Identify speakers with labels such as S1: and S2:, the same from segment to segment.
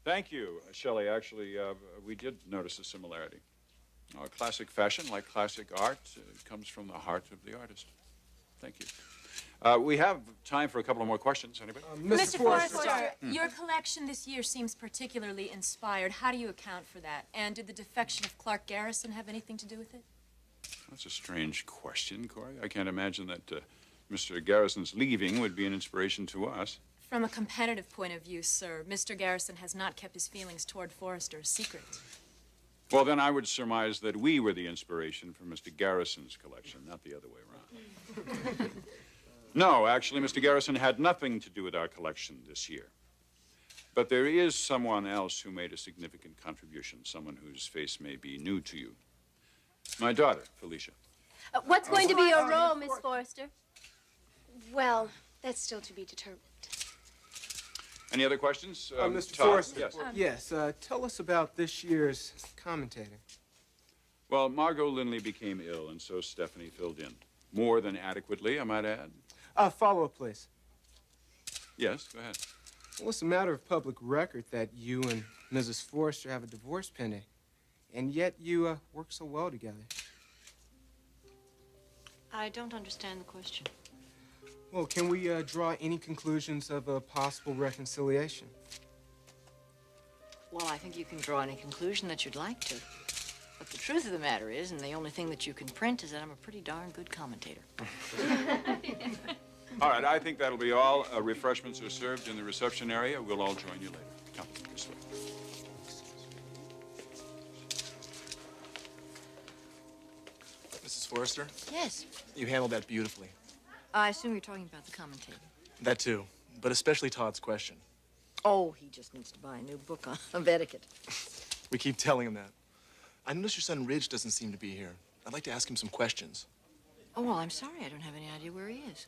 S1: Thank you, Shelley. Actually, we did notice a similarity. Classic fashion, like classic art, comes from the heart of the artist. Thank you. We have time for a couple of more questions. Anybody?
S2: Mr. Forrester, your collection this year seems particularly inspired. How do you account for that? And did the defection of Clark Garrison have anything to do with it?
S1: That's a strange question, Corey. I can't imagine that Mr. Garrison's leaving would be an inspiration to us.
S2: From a competitive point of view, sir, Mr. Garrison has not kept his feelings toward Forrester a secret.
S1: Well, then I would surmise that we were the inspiration for Mr. Garrison's collection, not the other way around. No, actually, Mr. Garrison had nothing to do with our collection this year. But there is someone else who made a significant contribution, someone whose face may be new to you. My daughter, Felicia.
S3: What's going to be your role, Miss Forrester?
S4: Well, that's still to be determined.
S1: Any other questions?
S5: Mr.
S1: Todd?
S5: Forrester?
S1: Yes.
S5: Yes, tell us about this year's commentator.
S1: Well, Margot Lindley became ill, and so Stephanie filled in. More than adequately, I might add.
S5: Follow-up, please.
S1: Yes, go ahead.
S5: Well, it's a matter of public record that you and Mrs. Forrester have a divorce pending, and yet you work so well together.
S6: I don't understand the question.
S5: Well, can we draw any conclusions of a possible reconciliation?
S6: Well, I think you can draw any conclusion that you'd like to. But the truth of the matter is, and the only thing that you can print, is that I'm a pretty darn good commentator.
S1: All right, I think that'll be all. Refreshments are served in the reception area. We'll all join you later. Come this way.
S7: Mrs. Forrester?
S6: Yes.
S7: You handled that beautifully.
S6: I assume you're talking about the commentator.
S7: That too, but especially Todd's question.
S6: Oh, he just needs to buy a new book on etiquette.
S7: We keep telling him that. I noticed your son Ridge doesn't seem to be here. I'd like to ask him some questions.
S6: Oh, well, I'm sorry. I don't have any idea where he is.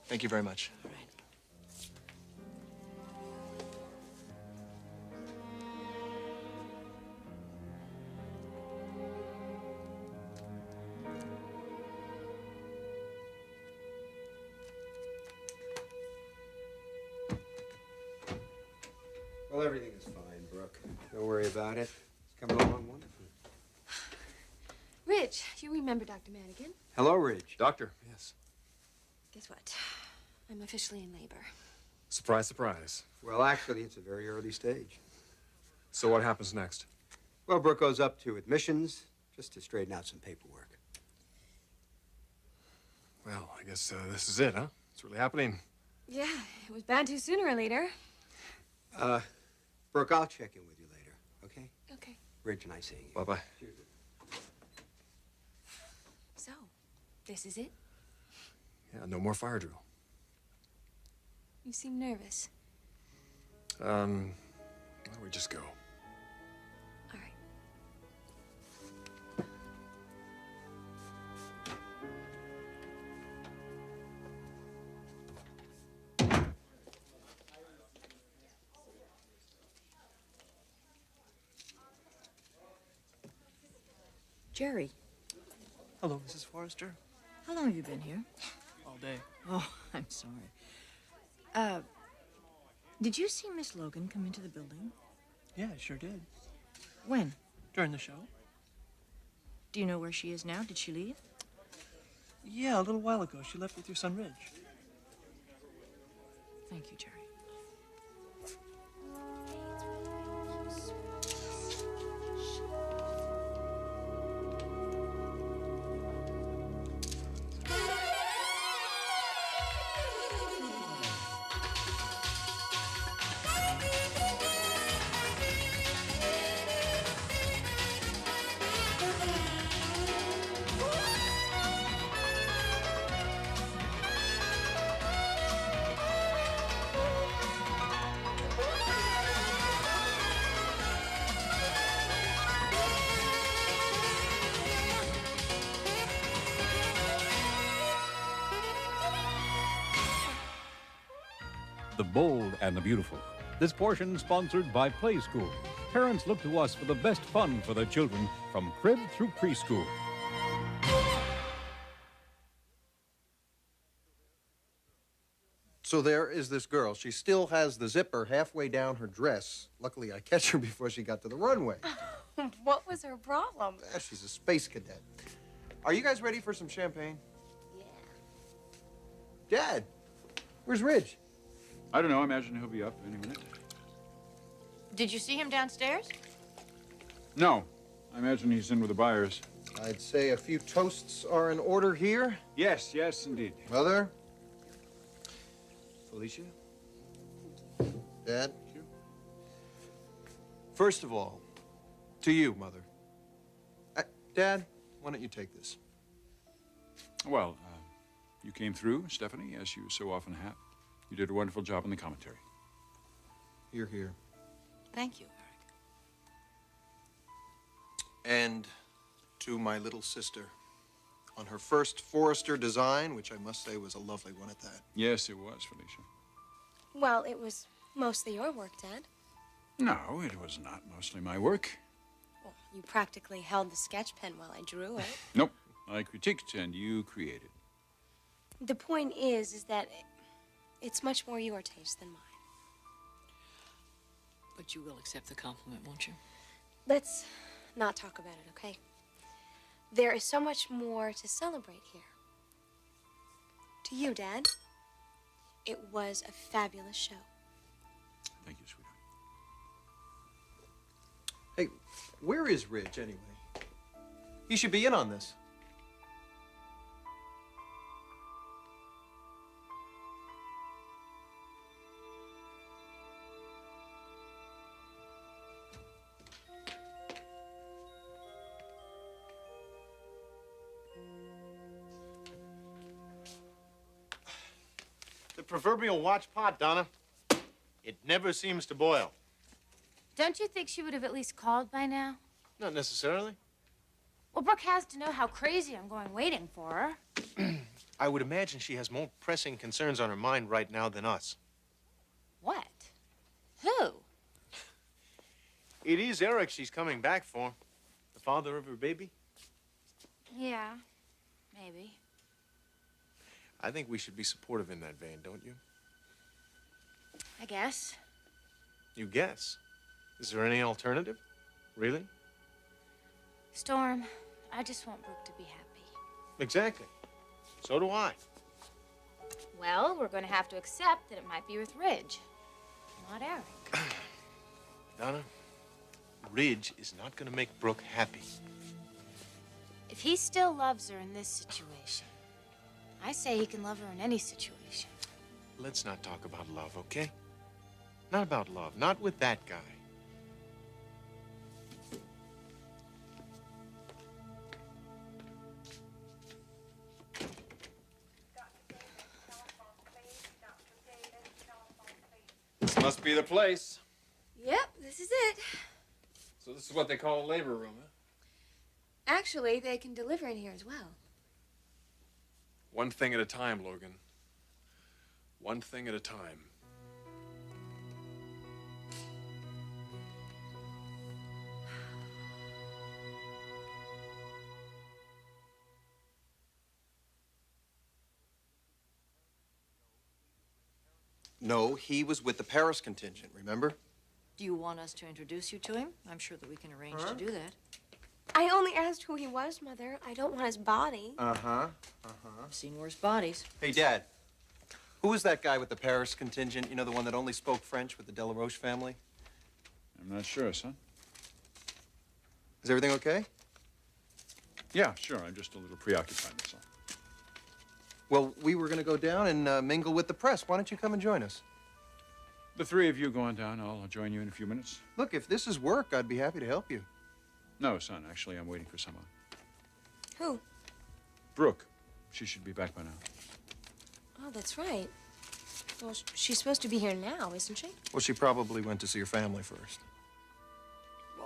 S7: Thank you very much.
S6: All right.
S8: Well, everything is fine, Brooke. Don't worry about it. It's coming along wonderfully.
S4: Ridge, you remember Dr. Madigan?
S8: Hello, Ridge.
S9: Doctor,
S7: Yes.
S4: Guess what? I'm officially in labor.
S9: surprise, surprise.
S8: Well, actually, it's a very early stage.
S9: So what happens next?
S8: Well, Brooke goes up to admissions just to straighten out some paperwork.
S9: Well, I guess this is it, huh? It's really happening.
S4: Yeah, it was bound to sooner or later.
S8: Brooke, I'll check in with you later, okay?
S4: Okay.
S8: Ridge and I seeing you.
S9: Bye-bye.
S4: So, this is it?
S9: Yeah, no more fire drill.
S4: You seem nervous.
S9: Why don't we just go?
S4: All right.
S6: Jerry,
S5: Hello, Mrs. Forrester.
S6: how long have you been here?
S5: All day.
S6: Oh, I'm sorry. Did you see Miss Logan come into the building?
S5: Yeah, I sure did.
S6: When?
S5: During the show?
S6: Do you know where she is now? Did she leave?
S5: Yeah, a little while ago. She left with your son, Ridge.
S6: Thank you, Jerry.
S10: The Bold and the Beautiful. This portion sponsored by Play School. Parents look to us for the best fun for their children from crib through preschool.
S8: So there is this girl. She still has the zipper halfway down her dress. Luckily, I catch her before she got to the runway.
S3: What was her problem?
S8: She's a space cadet. Are you guys ready for some champagne?
S3: Yeah.
S8: Dad, where's Ridge?
S1: I don't know. I imagine he'll be up any minute.
S6: Did you see him downstairs?
S1: No. I imagine he's in with the buyers.
S8: I'd say a few toasts are in order here.
S1: Yes, yes, indeed.
S8: Mother? Felicia? Dad? First of all, to you, Mother. Dad, why don't you take this?
S1: Well, you came through, Stephanie, as you so often have. You did a wonderful job in the commentary.
S8: Here, here.
S6: Thank you, Eric.
S8: And to my little sister, on her first Forrester design, which I must say was a lovely one at that.
S1: Yes, it was, Felicia.
S3: Well, it was mostly your work, Dad.
S1: No, it was not mostly my work.
S3: Well, you practically held the sketch pen while I drew it.
S1: Nope. I critiqued and you created.
S3: The point is that it's much more your taste than mine.
S6: But you will accept the compliment, won't you?
S3: Let's not talk about it, okay? There is so much more to celebrate here. To you, Dad, it was a fabulous show.
S1: Thank you, sweetheart.
S8: Hey, where is Ridge, anyway? He should be in on this.
S11: The proverbial watch pot, Donna. It never seems to boil.
S2: Don't you think she would have at least called by now?
S11: Not necessarily.
S2: Well, Brooke has to know how crazy I'm going waiting for her.
S11: I would imagine she has more pressing concerns on her mind right now than us.
S2: What? Who?
S11: It is Eric she's coming back for. The father of her baby.
S2: Yeah, maybe.
S11: I think we should be supportive in that vein, don't you?
S2: I guess.
S11: You guess. Is there any alternative? Really?
S2: Storm, I just want Brooke to be happy.
S11: Exactly. So do I.
S2: Well, we're going to have to accept that it might be with Ridge, not Eric.
S11: Donna, Ridge is not going to make Brooke happy.
S2: If he still loves her in this situation, I say he can love her in any situation.
S11: Let's not talk about love, okay? Not about love. Not with that guy.
S9: This must be the place.
S4: Yep, this is it.
S9: So this is what they call a labor room, huh?
S4: Actually, they can deliver in here as well.
S9: One thing at a time, Logan. One thing at a time.
S8: No, he was with the Paris contingent, remember?
S6: Do you want us to introduce you to him? I'm sure that we can arrange to do that.
S3: I only asked who he was, Mother. I don't want his body.
S8: Uh-huh.
S6: I've seen worse bodies.
S8: Hey, Dad, who was that guy with the Paris contingent? You know, the one that only spoke French with the Delaroche family?
S1: I'm not sure, son.
S8: Is everything okay?
S1: Yeah, sure. I'm just a little preoccupied, that's all.
S8: Well, we were going to go down and mingle with the press. Why don't you come and join us?
S1: The three of you go on down. I'll join you in a few minutes.
S8: Look, if this is work, I'd be happy to help you.
S1: No, son. Actually, I'm waiting for someone.
S3: Who?
S1: Brooke. She should be back by now.
S3: Oh, that's right. Well, she's supposed to be here now, isn't she?
S8: Well, she probably went to see her family first.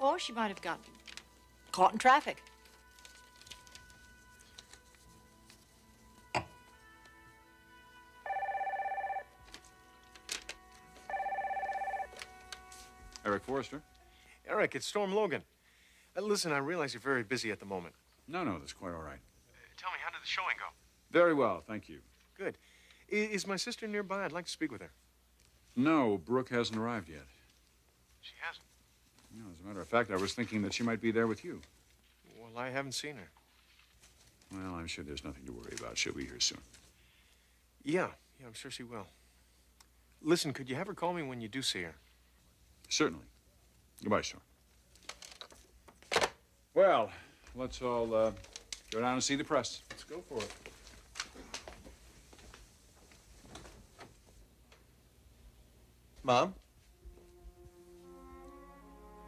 S6: Or she might have gotten caught in traffic.
S1: Eric Forrester?
S11: Eric, it's Storm Logan. Listen, I realize you're very busy at the moment.
S1: No, that's quite all right.
S11: Tell me, how did the showing go?
S1: Very well, thank you.
S11: Good.
S7: Is my sister nearby? I'd like to speak with her.
S1: No, Brooke hasn't arrived yet.
S7: She hasn't?
S1: No, as a matter of fact, I was thinking that she might be there with you.
S7: Well, I haven't seen her.
S1: Well, I'm sure there's nothing to worry about. She'll be here soon.
S7: Yeah, I'm sure she will. Listen, could you have her call me when you do see her?
S1: Certainly. Goodbye, sir. Well, let's all go down and see the press.
S7: Let's go for it. Mom?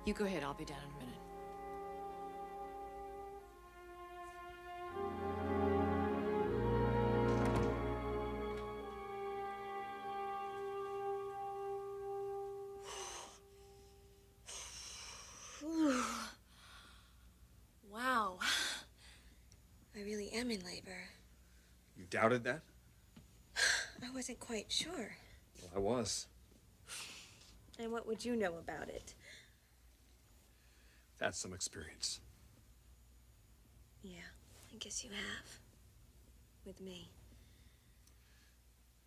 S6: You go ahead. I'll be down in a minute.
S3: Wow. I really am in labor.
S9: You doubted that?
S3: I wasn't quite sure.
S9: Well, I was.
S3: And what would you know about it?
S9: That's some experience.
S3: Yeah, I guess you have. With me.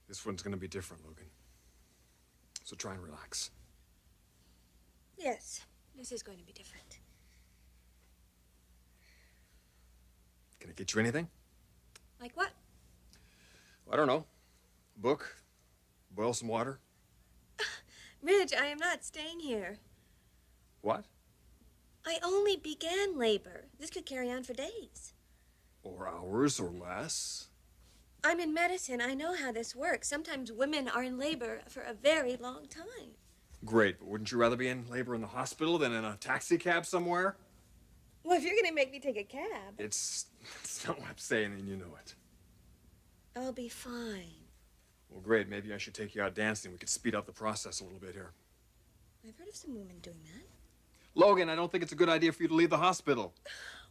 S9: This one's gonna be different, Logan. So try and relax.
S3: Yes, this is going to be different.
S9: Can I get you anything?
S3: Like what?
S9: I don't know. A book? Boil some water?
S3: Ridge, I am not staying here.
S9: What?
S3: I only began labor. This could carry on for days.
S9: Or hours or less?
S3: I'm in medicine. I know how this works. Sometimes women are in labor for a very long time.
S9: Great, but wouldn't you rather be in labor in the hospital than in a taxi cab somewhere?
S3: Well, if you're going to make me take a cab,
S9: It's not what I'm saying, and you know it.
S3: I'll be fine.
S9: Well, great. Maybe I should take you out dancing. We could speed up the process a little bit here.
S3: I've heard of some women doing that.
S9: Logan, I don't think it's a good idea for you to leave the hospital.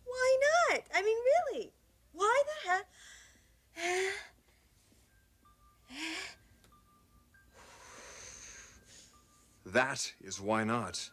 S3: Why not? I mean, really? Why the heck?
S9: That is why not.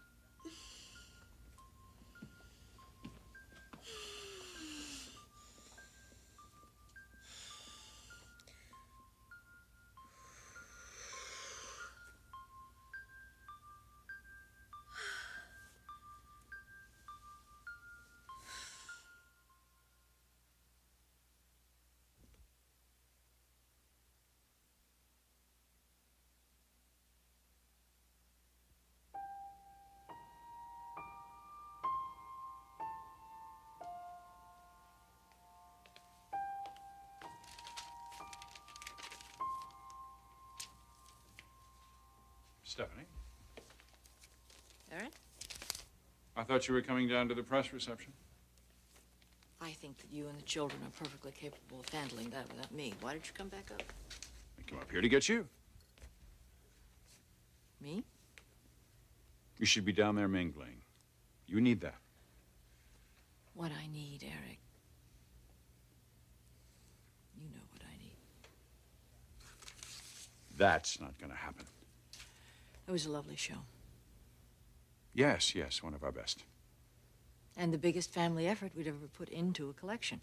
S1: Stephanie,
S6: Aaron?
S1: I thought you were coming down to the press reception.
S6: I think that you and the children are perfectly capable of handling that without me. Why did you come back up?
S1: I came up here to get you.
S6: Me?
S1: You should be down there mingling. You need that.
S6: What I need, Eric. You know what I need.
S1: That's not going to happen.
S6: It was a lovely show.
S1: Yes, yes, one of our best.
S6: And the biggest family effort we'd ever put into a collection.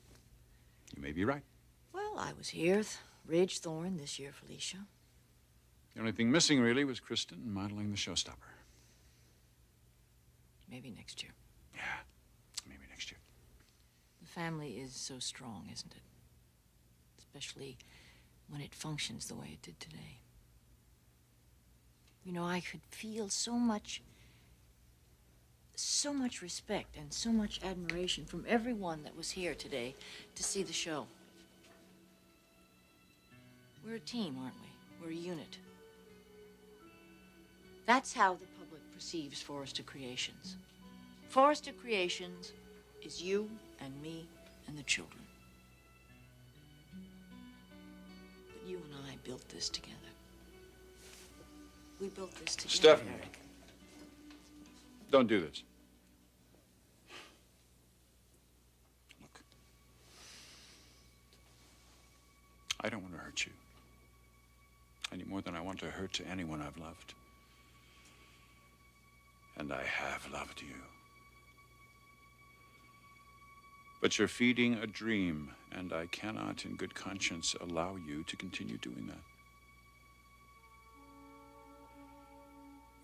S1: You may be right.
S6: Well, I was here, Ridge, Thorne, this year, Felicia.
S1: The only thing missing, really, was Kristen modeling the showstopper.
S6: Maybe next year.
S1: Yeah, maybe next year.
S6: The family is so strong, isn't it? Especially when it functions the way it did today. You know, I could feel so much respect and so much admiration from everyone that was here today to see the show. We're a team, aren't we? We're a unit. That's how the public perceives Forrester Creations. Forrester Creations is you and me and the children. But you and I built this together. We built this together,
S1: Stephanie.
S6: Eric.
S1: Don't do this. Look. I don't want to hurt you. Any more than I want to hurt to anyone I've loved. And I have loved you. But you're feeding a dream, and I cannot, in good conscience, allow you to continue doing that.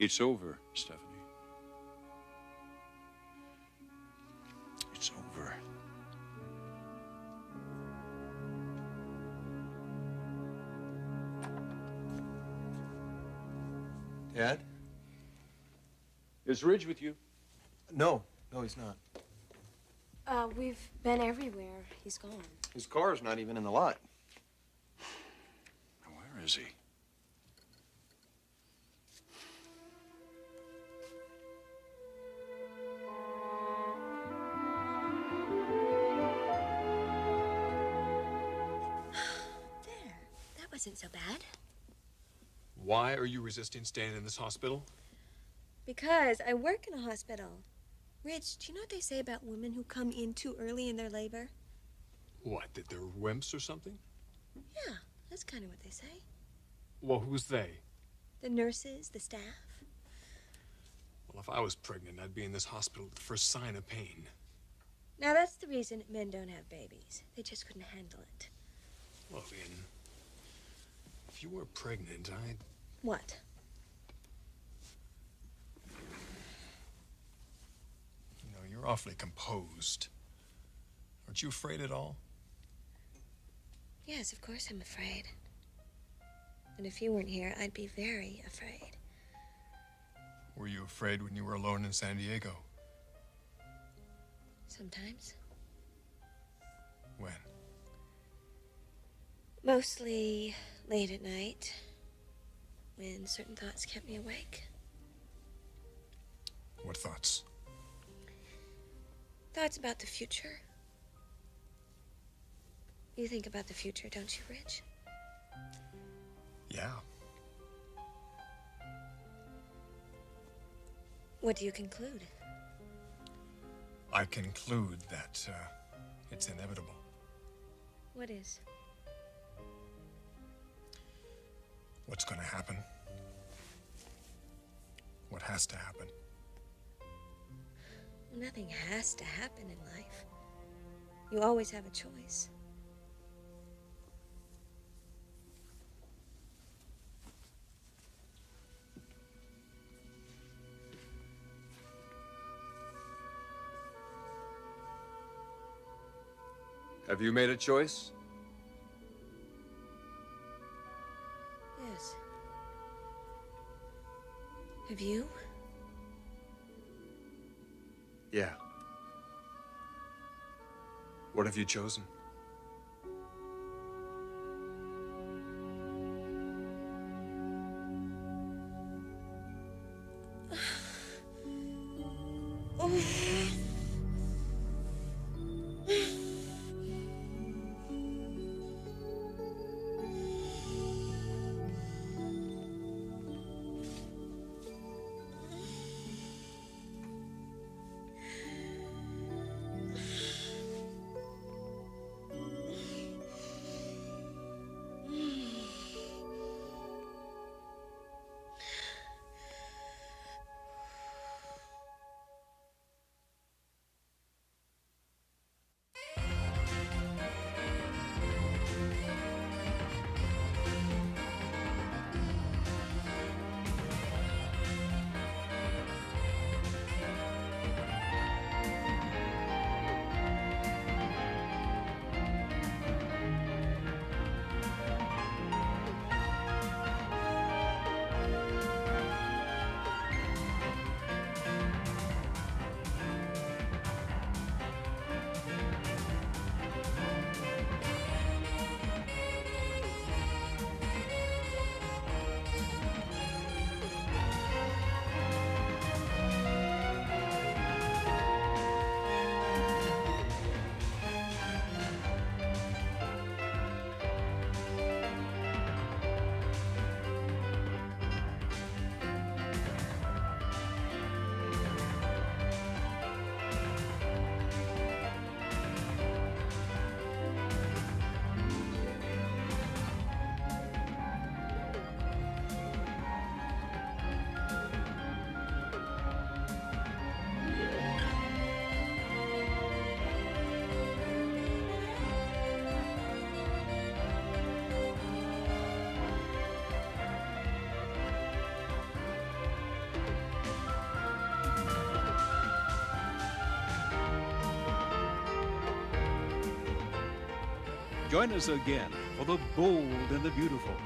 S1: It's over, Stephanie. It's over.
S8: Dad?
S1: Is Ridge with you?
S8: No, he's not.
S3: We've been everywhere. He's gone.
S8: His car's not even in the lot.
S1: Where is he?
S4: That wasn't so bad.
S9: Why are you resisting staying in this hospital?
S4: Because I work in a hospital. Rich, do you know what they say about women who come in too early in their labor?
S9: What, that they're wimps or something?
S4: Yeah, that's kind of what they say.
S9: Well, who's they?
S4: The nurses, the staff.
S9: Well, if I was pregnant, I'd be in this hospital with the first sign of pain.
S4: Now, that's the reason men don't have babies. They just couldn't handle it.
S9: Logan, if you were pregnant, I'd...
S4: What?
S9: You know, you're awfully composed. Aren't you afraid at all?
S4: Yes, of course I'm afraid. And if you weren't here, I'd be very afraid.
S9: Were you afraid when you were alone in San Diego?
S4: Sometimes.
S9: When?
S4: Mostly late at night, when certain thoughts kept me awake.
S9: What thoughts?
S4: Thoughts about the future. You think about the future, don't you, Rich?
S9: Yeah.
S4: What do you conclude?
S9: I conclude that it's inevitable.
S4: What is?
S9: What's going to happen? What has to happen?
S4: Well, nothing has to happen in life. You always have a choice.
S9: Have you made a choice?
S4: Yes. Have you?
S9: Yeah. What have you chosen?
S10: Join us again for The Bold and the Beautiful,